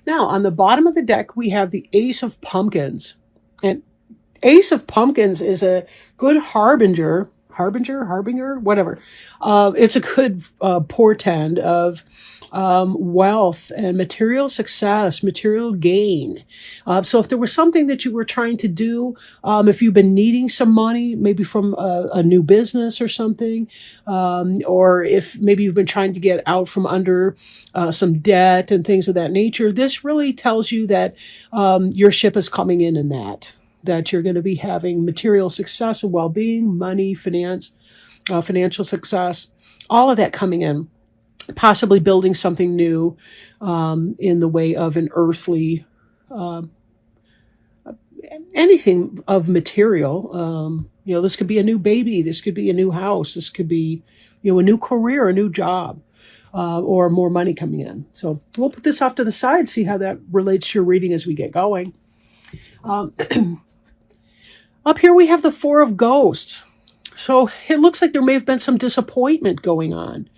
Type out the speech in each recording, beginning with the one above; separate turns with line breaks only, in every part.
Now, on the bottom of the deck, we have the Ace of Pumpkins. And Ace of Pumpkins is a good harbinger, whatever. It's a good portend of wealth and material success, material gain. So if there was something that you were trying to do, if you've been needing some money, maybe from a new business or something, or if maybe you've been trying to get out from under some debt and things of that nature, this really tells you that your ship is coming in that you're going to be having material success and well-being, money, finance, financial success, all of that coming in, possibly building something new in the way of an earthly, anything of material. This could be a new baby. This could be a new house. This could be, a new career, a new job, or more money coming in. So we'll put this off to the side, see how that relates to your reading as we get going. Up here we have the Four of Ghosts. So it looks like there may have been some disappointment going on.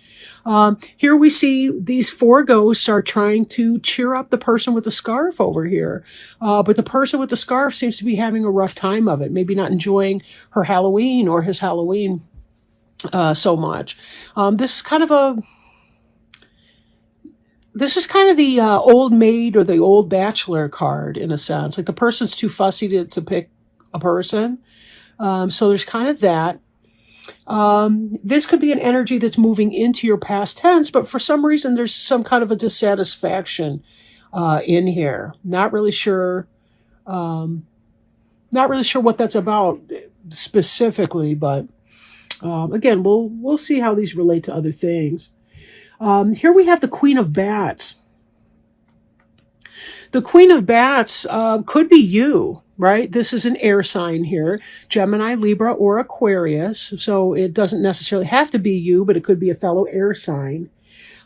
Here we see these four ghosts are trying to cheer up the person with the scarf over here. But the person with the scarf seems to be having a rough time of it, maybe not enjoying her Halloween or his Halloween so much. This is kind of the old maid or the old bachelor card in a sense. Like the person's too fussy to pick a person. So there's kind of that. This could be an energy that's moving into your past tense, but for some reason there's some kind of a dissatisfaction in here. Not really sure what that's about specifically, but again, we'll see how these relate to other things. Here we have the Queen of Bats. The Queen of Bats could be you. Right? This is an air sign here, Gemini, Libra, or Aquarius. So it doesn't necessarily have to be you, but it could be a fellow air sign.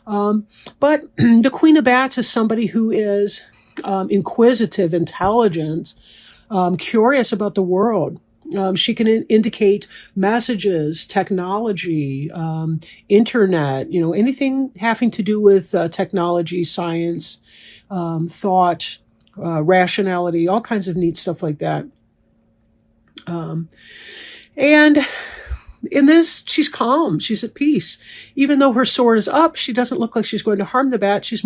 But the Queen of Bats is somebody who is inquisitive, intelligent, curious about the world. She can indicate messages, technology, internet, anything having to do with technology, science, thought, rationality, all kinds of neat stuff like that. And in this, she's calm. She's at peace. Even though her sword is up, she doesn't look like she's going to harm the bat. She's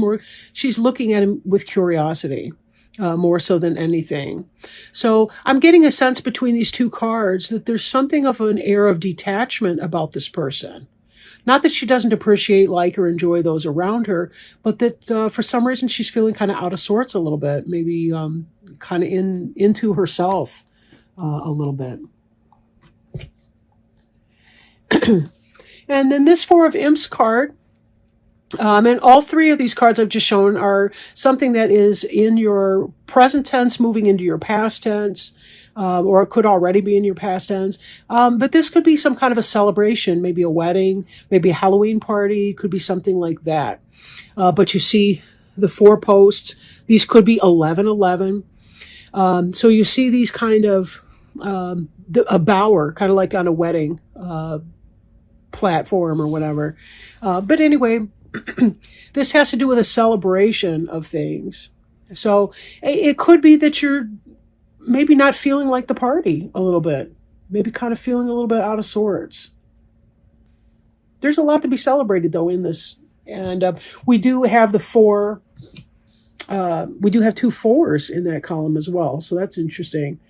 looking at him with curiosity, more so than anything. So I'm getting a sense between these two cards that there's something of an air of detachment about this person. Not that she doesn't appreciate, like, or enjoy those around her, but that for some reason she's feeling kind of out of sorts a little bit, maybe kind of into herself a little bit. And then this Four of Imps card, and all three of these cards I've just shown are something that is in your present tense moving into your past tense, or it could already be in your past tense. But this could be some kind of a celebration, maybe a wedding, maybe a Halloween party, could be something like that. But you see the four posts. These could be 1111. So you see these kind of a bower, kind of like on a wedding platform or whatever. But anyway, this has to do with a celebration of things. So it could be that you're maybe not feeling like the party a little bit, maybe kind of feeling a little bit out of sorts. There's a lot to be celebrated, though, in this. And we do have the four, we do have two fours in that column as well. So that's interesting.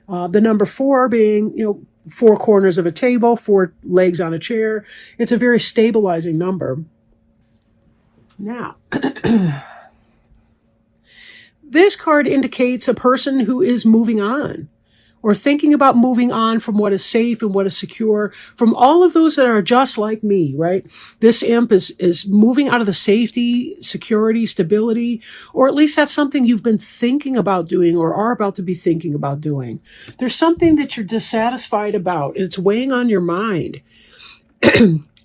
The number 4 being, 4 corners of a table, 4 legs on a chair. It's a very stabilizing number. Now, this card indicates a person who is moving on or thinking about moving on from what is safe and what is secure, from all of those that are just like me, right? This imp is moving out of the safety, security, stability, or at least that's something you've been thinking about doing or are about to be thinking about doing. There's something that you're dissatisfied about. It's weighing on your mind.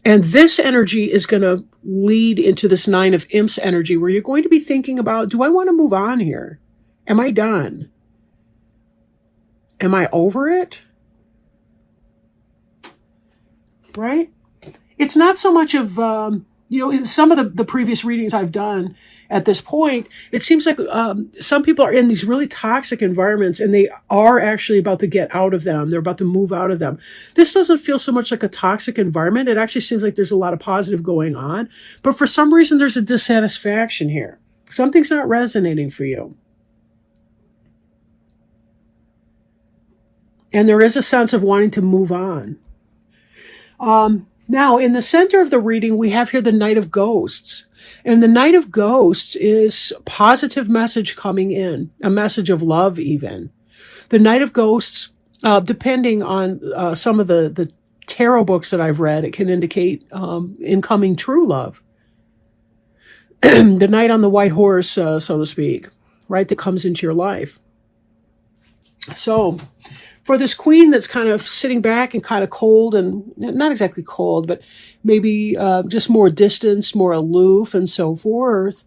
And this energy is going to lead into this 9 of Imps energy where you're going to be thinking about, do I want to move on here? Am I done? Am I over it? Right? It's not so much of, in some of the previous readings I've done, at this point. It seems like some people are in these really toxic environments and they are actually about to get out of them. They're about to move out of them. This doesn't feel so much like a toxic environment. It actually seems like there's a lot of positive going on. But for some reason, there's a dissatisfaction here. Something's not resonating for you. And there is a sense of wanting to move on. Now, in the center of the reading, we have here the Knight of Ghosts. And the Knight of Ghosts is positive message coming in, a message of love even. The Knight of Ghosts, depending on some of the tarot books that I've read, it can indicate incoming true love. The knight on the white horse, so to speak, right, that comes into your life. So for this queen that's kind of sitting back and kind of cold, and not exactly cold, but maybe just more distance, more aloof and so forth,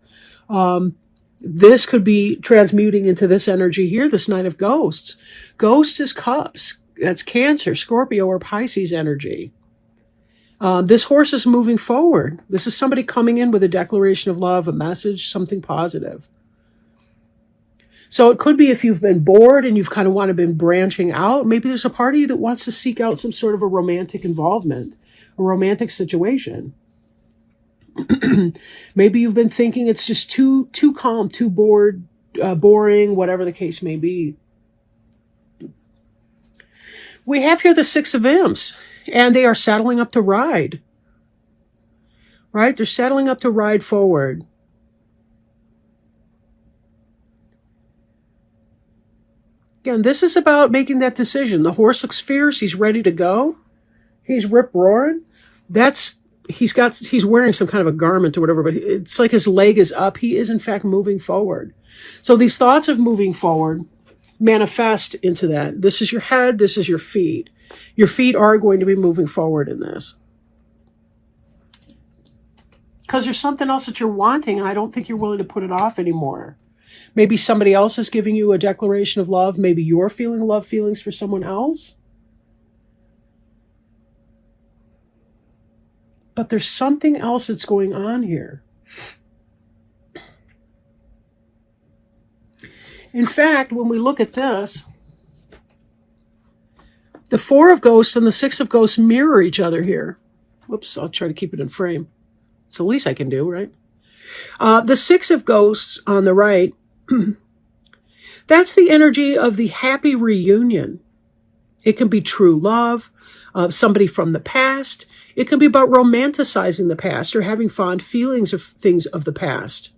this could be transmuting into this energy here, this Knight of Ghosts. Ghost is cups. That's Cancer, Scorpio, or Pisces energy. This horse is moving forward. This is somebody coming in with a declaration of love, a message, something positive. So it could be if you've been bored and you've kind of want to been branching out, maybe there's a part of you that wants to seek out some sort of a romantic involvement, a romantic situation. Maybe you've been thinking it's just too calm, too bored, boring, whatever the case may be. We have here the Six of Imps, and they are saddling up to ride. Right? They're saddling up to ride forward. Again, this is about making that decision. The horse looks fierce. He's ready to go. He's rip-roaring. He's wearing some kind of a garment or whatever, but it's like his leg is up. He is, in fact, moving forward. So these thoughts of moving forward manifest into that. This is your head. This is your feet. Your feet are going to be moving forward in this. Because there's something else that you're wanting, and I don't think you're willing to put it off anymore. Maybe somebody else is giving you a declaration of love. Maybe you're feeling love feelings for someone else. But there's something else that's going on here. In fact, when we look at this, the Four of Ghosts and the Six of Ghosts mirror each other here. Whoops, I'll try to keep it in frame. It's the least I can do, right? The Six of Ghosts on the right, that's the energy of the happy reunion. It can be true love, somebody from the past. It can be about romanticizing the past or having fond feelings of things of the past.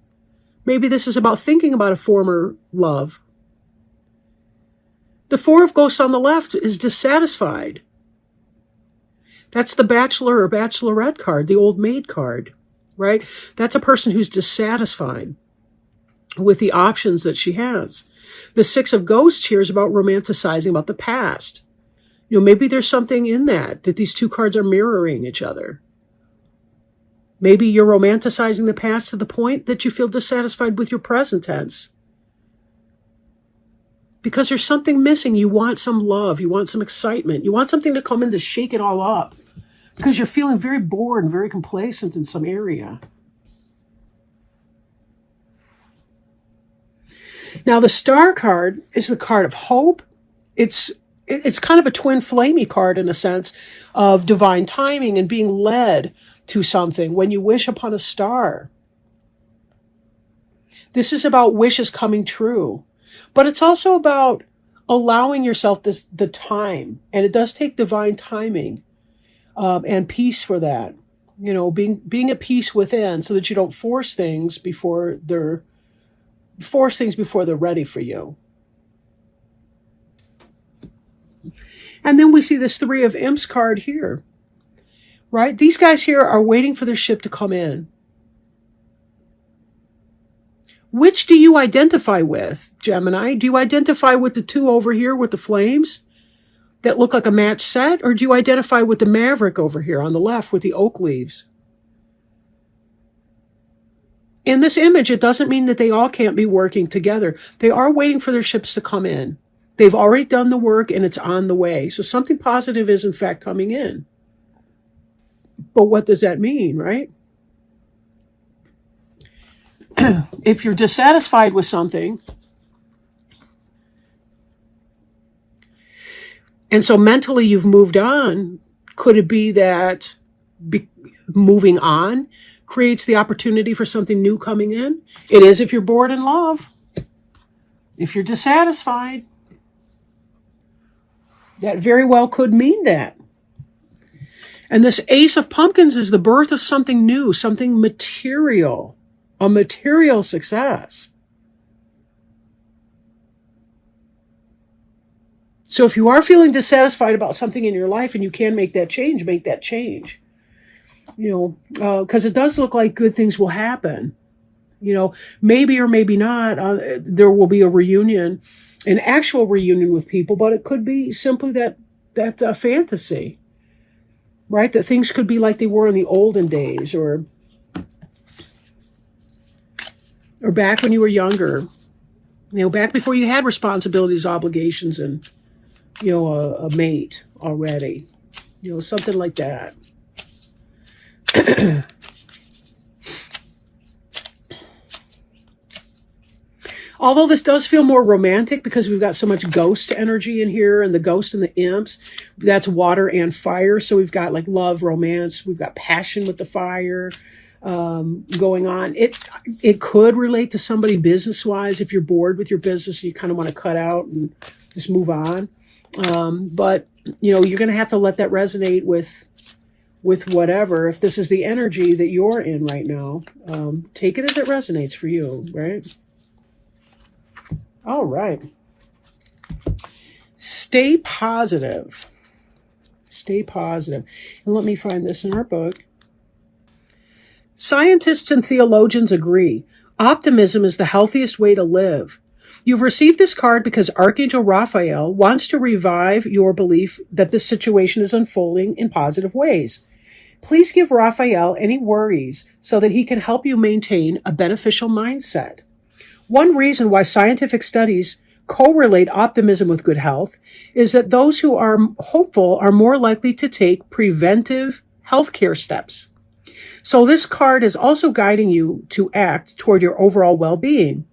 Maybe this is about thinking about a former love. The Four of Ghosts on the left is dissatisfied. That's the Bachelor or Bachelorette card, the Old Maid card, right? That's a person who's dissatisfied with the options that she has. The Six of Ghosts here is about romanticizing about the past. You know, maybe there's something in that these two cards are mirroring each other. Maybe you're romanticizing the past to the point that you feel dissatisfied with your present tense. Because there's something missing. You want some love. You want some excitement. You want something to come in to shake it all up. Because you're feeling very bored and very complacent in some area. Now, the Star card is the card of hope. It's kind of a twin flamey card in a sense of divine timing and being led to something when you wish upon a star. This is about wishes coming true. But it's also about allowing yourself the time. And it does take divine timing and peace for that. You know, being at peace within so that you don't force things before they're ready for you. And then we see this Three of Imps card here, right? These guys here are waiting for their ship to come in. Which do you identify with, Gemini? Do you identify with the two over here with the flames that look like a match set? Or do you identify with the Maverick over here on the left with the oak leaves? In this image, it doesn't mean that they all can't be working together. They are waiting for their ships to come in. They've already done the work and it's on the way. So something positive is in fact coming in. But what does that mean, right? If you're dissatisfied with something, and so mentally you've moved on, could it be that moving on creates the opportunity for something new coming in? It is if you're bored in love. If you're dissatisfied, that very well could mean that. And this Ace of Pumpkins is the birth of something new, something material, a material success. So if you are feeling dissatisfied about something in your life and you can make that change, make that change. Because it does look like good things will happen. Maybe or maybe not, there will be a reunion, an actual reunion with people, but it could be simply that fantasy, right? That things could be like they were in the olden days, or back when you were younger, back before you had responsibilities, obligations, and, a mate already, something like that. Although this does feel more romantic because we've got so much ghost energy in here, and the ghost and the imps, that's water and fire. So we've got like love, romance, we've got passion with the fire going on. It could relate to somebody business-wise. If you're bored with your business, you kind of want to cut out and just move on. But, you're going to have to let that resonate with whatever. If this is the energy that you're in right now, take it as it resonates for you, right? All right. Stay positive. Stay positive. And let me find this in our book. Scientists and theologians agree. Optimism is the healthiest way to live. You've received this card because Archangel Raphael wants to revive your belief that this situation is unfolding in positive ways. Please give Raphael any worries so that he can help you maintain a beneficial mindset. One reason why scientific studies correlate optimism with good health is that those who are hopeful are more likely to take preventive healthcare steps. So this card is also guiding you to act toward your overall well-being.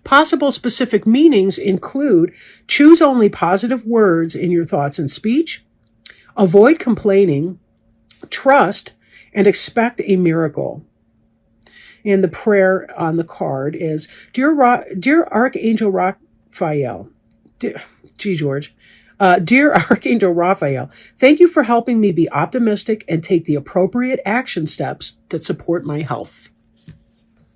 Possible specific meanings include: choose only positive words in your thoughts and speech, avoid complaining, trust, and expect a miracle. And the prayer on the card is, Dear Archangel Raphael, Dear Archangel Raphael, thank you for helping me be optimistic and take the appropriate action steps that support my health.